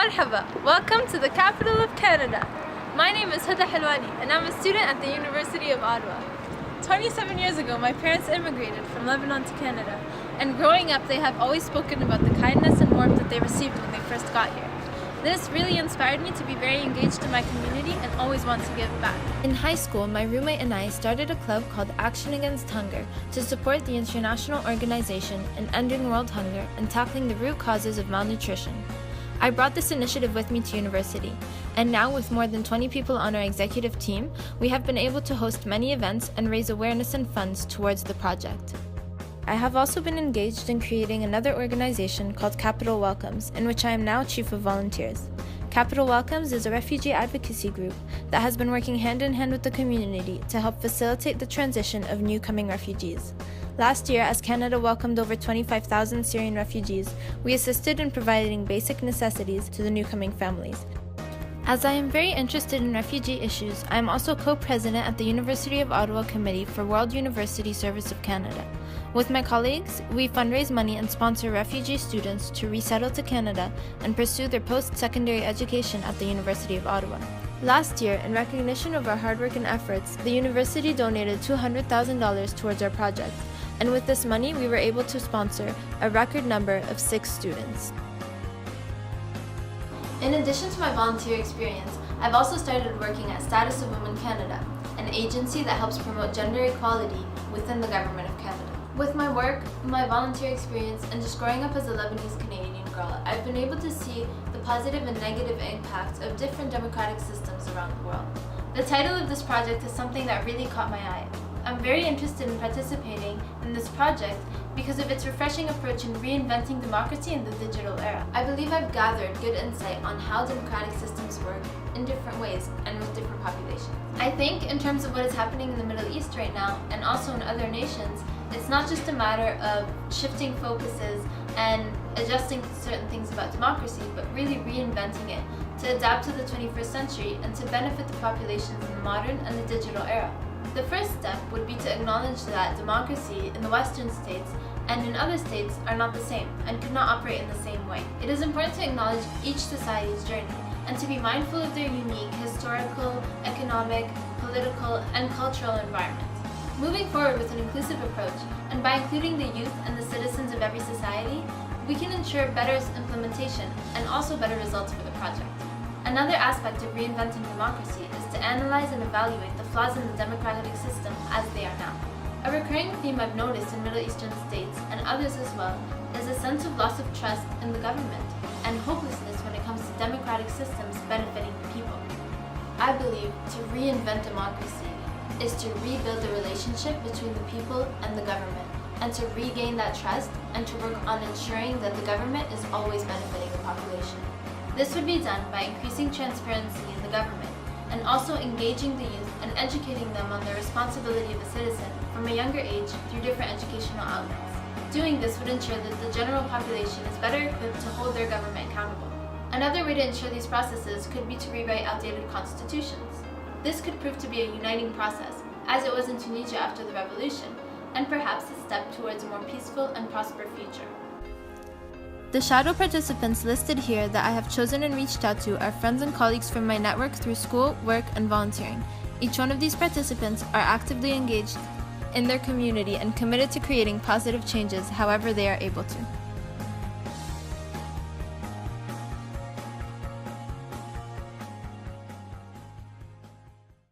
Marhaba, welcome to the capital of Canada. My name is Huda Helwani and I'm a student at the University of Ottawa. 27 years ago, my parents immigrated from Lebanon to Canada, and growing up they have always spoken about the kindness and warmth that they received when they first got here. This really inspired me to be very engaged in my community and always want to give back. In high school, my roommate and I started a club called Action Against Hunger to support the international organization in ending world hunger and tackling the root causes of malnutrition. I brought this initiative with me to university, and now with more than 20 people on our executive team, we have been able to host many events and raise awareness and funds towards the project. I have also been engaged in creating another organization called Capital Welcomes, in which I am now Chief of Volunteers. Capital Welcomes is a refugee advocacy group that has been working hand in hand with the community to help facilitate the transition of new coming refugees. Last year, as Canada welcomed over 25,000 Syrian refugees, we assisted in providing basic necessities to the new coming families. As I am very interested in refugee issues, I am also co-president at the University of Ottawa Committee for World University Service of Canada. With my colleagues, we fundraise money and sponsor refugee students to resettle to Canada and pursue their post-secondary education at the University of Ottawa. Last year, in recognition of our hard work and efforts, the university donated $200,000 towards our project, and with this money we were able to sponsor a record number of 6 students. In addition to my volunteer experience, I've also started working at Status of Women Canada, an agency that helps promote gender equality within the Government of Canada. With my work, my volunteer experience, and just growing up as a Lebanese Canadian girl, I've been able to see the positive and negative impacts of different democratic systems around the world. The title of this project is something that really caught my eye. I'm very interested in participating in this project because of its refreshing approach in reinventing democracy in the digital era. I believe I've gathered good insight on how democratic systems work in different ways and with different populations. I think in terms of what is happening in the Middle East right now and also in other nations, it's not just a matter of shifting focuses and adjusting certain things about democracy, but really reinventing it to adapt to the 21st century and to benefit the populations in the modern and the digital era. The first step would be to acknowledge that democracy in the Western states and in other states are not the same and could not operate in the same way. It is important to acknowledge each society's journey and to be mindful of their unique historical, economic, political, and cultural environment. Moving forward with an inclusive approach, and by including the youth and the citizens of every society, we can ensure better implementation and also better results for the project. Another aspect of reinventing democracy is to analyze and evaluate the flaws in the democratic system as they are now. A recurring theme I've noticed in Middle Eastern states, and others as well, is a sense of loss of trust in the government and hopelessness when it comes to democratic systems benefiting the people. I believe to reinvent democracy is to rebuild the relationship between the people and the government, and to regain that trust and to work on ensuring that the government is always benefiting the population. This would be done by increasing transparency in the government and also engaging the youth and educating them on the responsibility of a citizen from a younger age through different educational outlets. Doing this would ensure that the general population is better equipped to hold their government accountable. Another way to ensure these processes could be to rewrite outdated constitutions. This could prove to be a uniting process, as it was in Tunisia after the revolution, and perhaps a step towards a more peaceful and prosperous future. The shadow participants listed here that I have chosen and reached out to are friends and colleagues from my network through school, work, and volunteering. Each one of these participants are actively engaged in their community and committed to creating positive changes however they are able to.